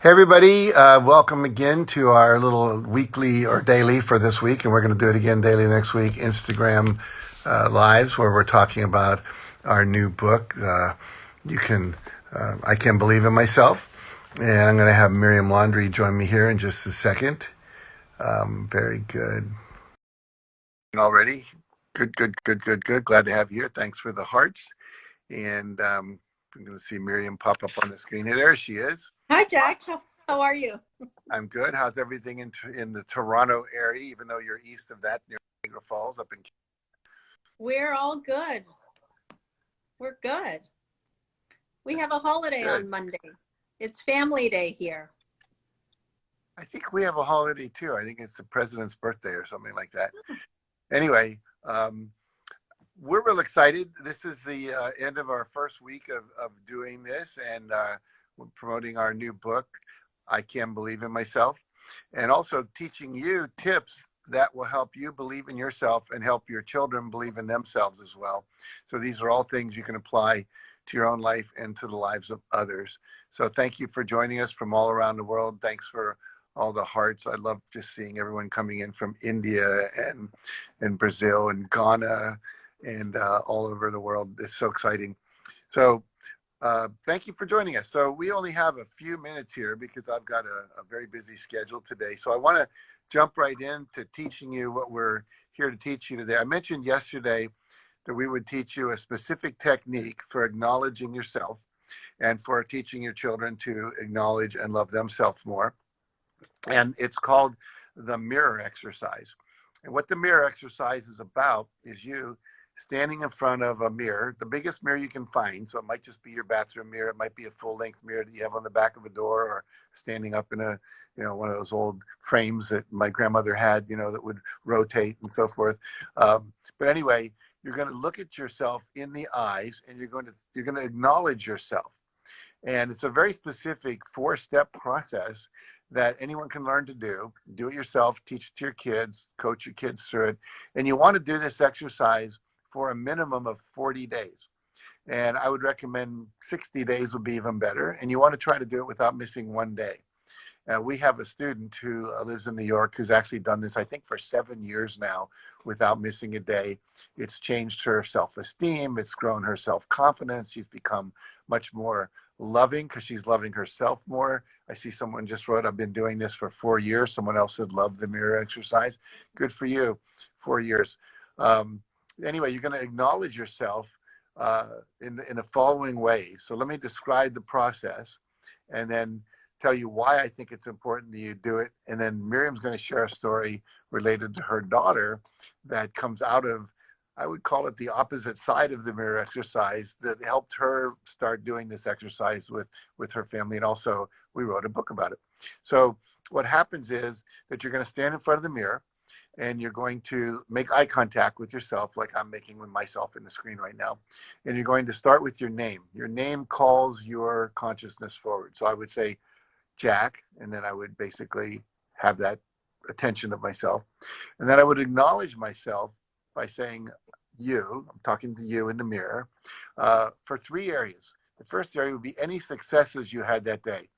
Hey everybody, welcome again to our little weekly or daily for this week, and we're going to do it again daily next week, Instagram lives where we're talking about our new book. I Can Believe in Myself, and I'm going to have Miriam Laundry join me here in just a second. Very good. Already? Good, good, good, good, good. Glad to have you here. Thanks for the hearts. And I'm going to see Miriam pop up on the screen. Hey, there she is. Hi, Jack. How are you? I'm good. How's everything in the Toronto area, even though you're east of that near Niagara Falls up in We're all good. We're good. We have a holiday Good. on Monday. It's Family Day here. I think we have a holiday too. I think it's the president's birthday or something like that. Anyway, we're real excited. This is the end of our first week of doing this, and we're promoting our new book, I Can Believe in Myself, and also teaching you tips that will help you believe in yourself and help your children believe in themselves as well. So these are all things you can apply to your own life and to the lives of others. So thank you for joining us from all around the world. Thanks for all the hearts. I love just seeing everyone coming in from India and Brazil and Ghana and all over the world. It's so exciting. So thank you for joining us. So we only have a few minutes here because I've got a very busy schedule today. So I want to jump right into teaching you what we're here to teach you today. I mentioned yesterday that we would teach you a specific technique for acknowledging yourself and for teaching your children to acknowledge and love themselves more. And it's called the mirror exercise. And what the mirror exercise is about is you standing in front of a mirror, the biggest mirror you can find. So it might just be your bathroom mirror. It might be a full length mirror that you have on the back of a door, or standing up in one of those old frames that my grandmother had, that would rotate and so forth. But anyway, you're going to look at yourself in the eyes, and you're going to acknowledge yourself. And it's a very specific 4-step process that anyone can learn to do. Do it yourself, teach it to your kids, coach your kids through it. And you want to do this exercise for a minimum of 40 days. And I would recommend 60 days would be even better. And you want to try to do it without missing one day. We have a student who lives in New York who's actually done this, I think, for 7 years now without missing a day. It's changed her self-esteem. It's grown her self-confidence. She's become much more loving because she's loving herself more. I see someone just wrote, I've been doing this for 4 years. Someone else said, love the mirror exercise. Good for you, 4 years. Anyway, you're going to acknowledge yourself in the following way. So let me describe the process and then tell you why I think it's important that you do it. And then Miriam's going to share a story related to her daughter that comes out of, I would call it the opposite side of the mirror exercise, that helped her start doing this exercise with her family. And also we wrote a book about it. So what happens is that you're going to stand in front of the mirror and you're going to make eye contact with yourself, like I'm making with myself in the screen right now. And you're going to start with your name. Your name calls your consciousness forward. So I would say, Jack, and then I would basically have that attention of myself. And then I would acknowledge myself by saying, I'm talking to you in the mirror, for 3 areas. The first area would be any successes you had that day.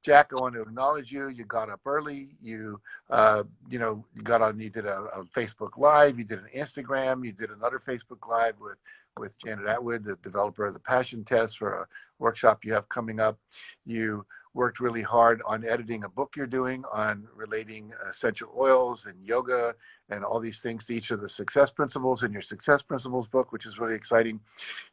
Jack, I want to acknowledge you. You got up early. You got on, you did a Facebook Live, you did an Instagram, you did another Facebook Live with Janet Atwood, the developer of the Passion Test, for a workshop you have coming up. You worked really hard on editing a book you're doing on relating essential oils and yoga and all these things to each of the success principles in your Success Principles book, which is really exciting.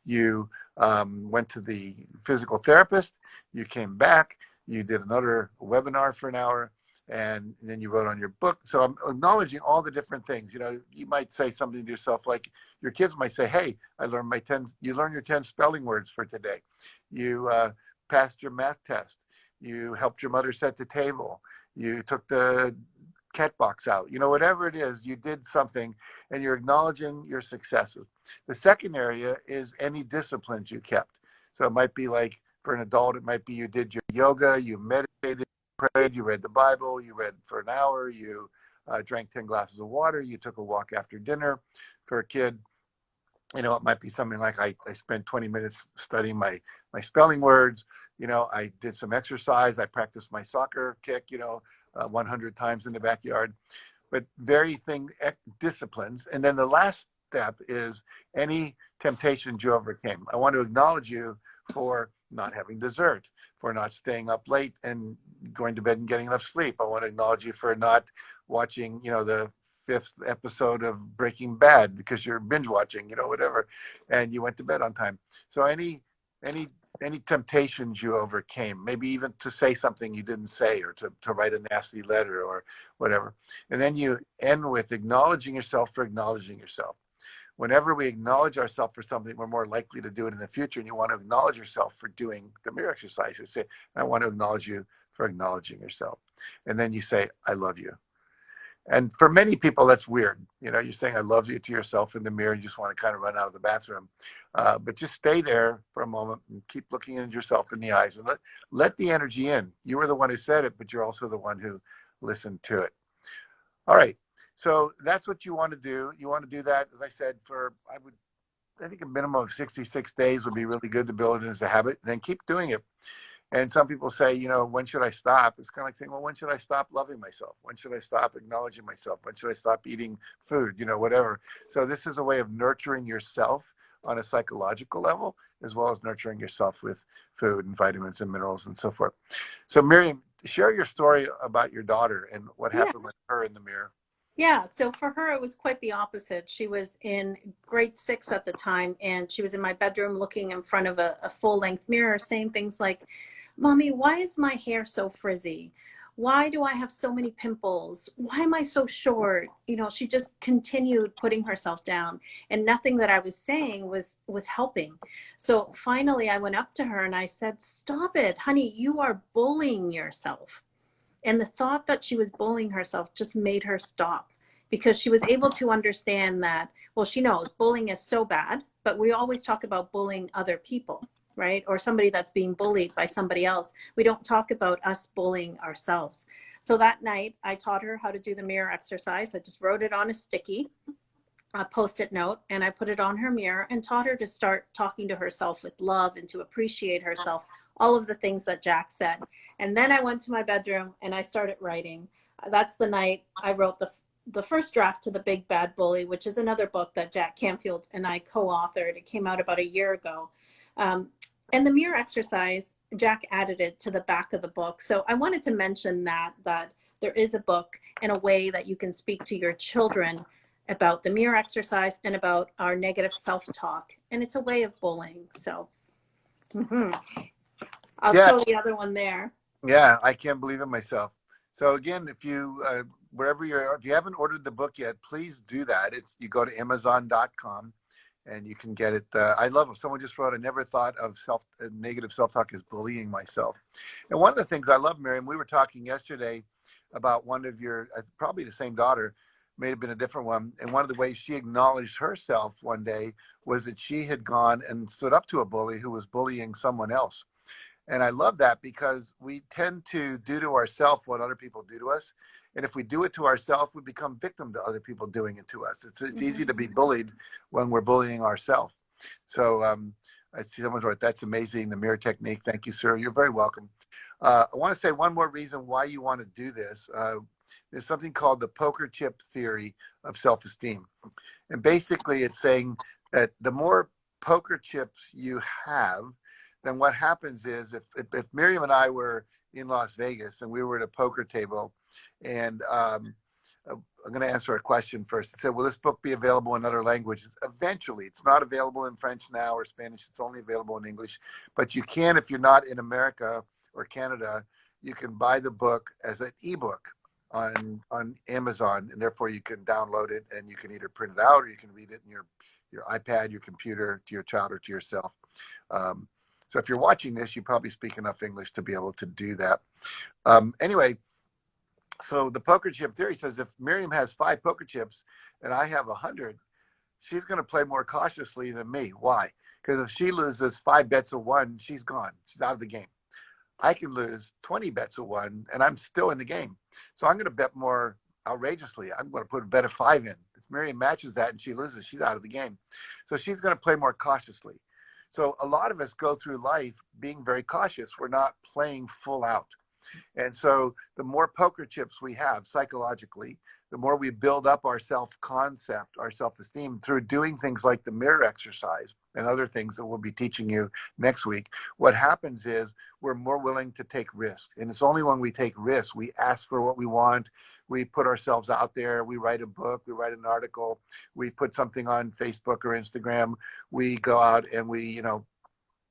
You went to the physical therapist. You came back. You did another webinar for an hour, and then you wrote on your book. So I'm acknowledging all the different things. You might say something to yourself, like your kids might say, hey, you learned your 10 spelling words for today. You passed your math test. You helped your mother set the table. You took the cat box out. Whatever it is, you did something, and you're acknowledging your successes. The second area is any disciplines you kept. So it might be like, for an adult, it might be you did your yoga, you meditated, prayed, you read the Bible, you read for an hour, you drank 10 glasses of water, you took a walk after dinner. For a kid, It might be something like I spent 20 minutes studying my spelling words. I did some exercise. I practiced my soccer kick, 100 times in the backyard. But disciplines. And then the last step is any temptations you overcame. I want to acknowledge you for not having dessert, for not staying up late and going to bed and getting enough sleep. I want to acknowledge you for not watching, the fifth episode of Breaking Bad because you're binge watching, whatever, and you went to bed on time. So any temptations you overcame, maybe even to say something you didn't say, or to write a nasty letter or whatever. And then you end with acknowledging yourself for acknowledging yourself. Whenever we acknowledge ourselves for something, we're more likely to do it in the future. And you want to acknowledge yourself for doing the mirror exercise. You say, I want to acknowledge you for acknowledging yourself. And then you say, I love you. And for many people, that's weird. You're saying I love you to yourself in the mirror. You just want to kind of run out of the bathroom. But just stay there for a moment and keep looking at yourself in the eyes and let the energy in. You were the one who said it, but you're also the one who listened to it. All right. So that's what you want to do. You want to do that, as I said, I think a minimum of 66 days would be really good to build it as a habit. Then keep doing it. And some people say, when should I stop? It's kind of like saying, well, when should I stop loving myself? When should I stop acknowledging myself? When should I stop eating food? Whatever. So this is a way of nurturing yourself on a psychological level, as well as nurturing yourself with food and vitamins and minerals and so forth. So Miriam, share your story about your daughter and what happened with her in the mirror. Yeah, so for her, it was quite the opposite. She was in grade 6 at the time, and she was in my bedroom looking in front of a full-length mirror, saying things like, Mommy, why is my hair so frizzy? Why do I have so many pimples? Why am I so short? She just continued putting herself down, and nothing that I was saying was helping. So finally, I went up to her and I said, stop it, honey, you are bullying yourself. And the thought that she was bullying herself just made her stop, because she was able to understand that, well, she knows bullying is so bad, but we always talk about bullying other people, right? Or somebody that's being bullied by somebody else. We don't talk about us bullying ourselves. So that night I taught her how to do the mirror exercise. I just wrote it on a sticky, a Post-it note, and I put it on her mirror and taught her to start talking to herself with love and to appreciate herself, all of the things that Jack said. And then I went to my bedroom and I started writing. That's the night I wrote the first draft to The Big Bad Bully, which is another book that Jack Canfield and I co-authored. It came out about a year ago. And the mirror exercise, Jack added it to the back of the book. So I wanted to mention that there is a book and a way that you can speak to your children about the mirror exercise and about our negative self-talk. And it's a way of bullying. So I'll show the other one there. Yeah, I can't believe it myself. So again, if you if you haven't ordered the book yet, please do that. You go to Amazon.com and you can get it. I love it. Someone just wrote, I never thought of negative self-talk as bullying myself. And one of the things I love, Miriam, we were talking yesterday about one of your, probably the same daughter, may have been a different one. And one of the ways she acknowledged herself one day was that she had gone and stood up to a bully who was bullying someone else. And I love that, because we tend to do to ourselves what other people do to us. And if we do it to ourselves, we become victim to other people doing it to us. It's easy to be bullied when we're bullying ourselves. So I see someone wrote, that's amazing, the mirror technique. Thank you, sir. You're very welcome. I want to say one more reason why you want to do this. There's something called the poker chip theory of self-esteem. And basically it's saying that the more poker chips you have, then what happens is if Miriam and I were in Las Vegas and we were at a poker table, and I'm going to answer a question first. It said, will this book be available in other languages? Eventually. It's not available in French now or Spanish. It's only available in English. But you can, if you're not in America or Canada, you can buy the book as an ebook on Amazon, and therefore you can download it and you can either print it out or you can read it in your iPad, your computer, to your child or to yourself. So if you're watching this, you probably speak enough English to be able to do that. Anyway, so the poker chip theory says if Miriam has 5 poker chips and I have 100, she's going to play more cautiously than me. Why? Because if she loses 5 bets of 1, she's gone. She's out of the game. I can lose 20 bets of 1 and I'm still in the game. So I'm going to bet more outrageously. I'm going to put a bet of 5 in. It's Miriam matches that and she loses, she's out of the game. So she's going to play more cautiously. So a lot of us go through life being very cautious. We're not playing full out. And so the more poker chips we have psychologically, the more we build up our self-concept, our self-esteem through doing things like the mirror exercise and other things that we'll be teaching you next week. What happens is we're more willing to take risks. And it's only when we take risks, we ask for what we want, we put ourselves out there, we write a book, we write an article, we put something on Facebook or Instagram, we go out and we,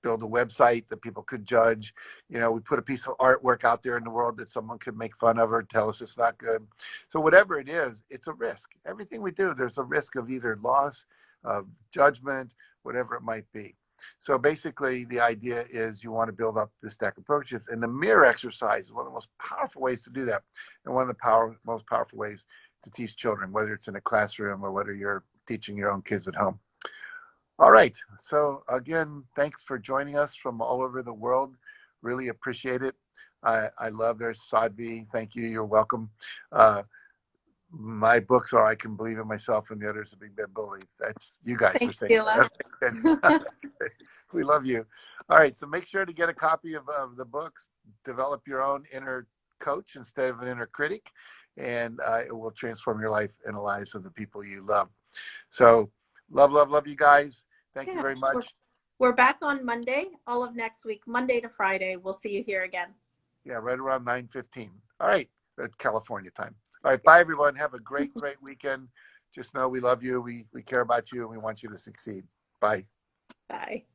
build a website that people could judge. We put a piece of artwork out there in the world that someone could make fun of or tell us it's not good. So whatever it is, it's a risk. Everything we do, there's a risk of either loss, of judgment, whatever it might be. So basically the idea is you want to build up this stack of poker chips, and the mirror exercise is one of the most powerful ways to do that. And one of the most powerful ways to teach children, whether it's in a classroom or whether you're teaching your own kids at home. All right. So again, thanks for joining us from all over the world. Really appreciate it. I love there's Sadvi. Thank you. You're welcome. My books are I Can Believe in Myself and the Others a Big Bad Bully. That's you guys for Thanks, saying Sheila. that. We love you. All right. So make sure to get a copy of the books. Develop your own inner coach instead of an inner critic, and it will transform your life and the lives of the people you love. So love you guys. Thank you very much. We're back on Monday, all of next week, Monday to Friday. We'll see you here again. Yeah, right around 9:15. All right, at California time. All right, bye everyone. Have a great weekend. Just know we love you. We care about you and we want you to succeed. Bye. Bye.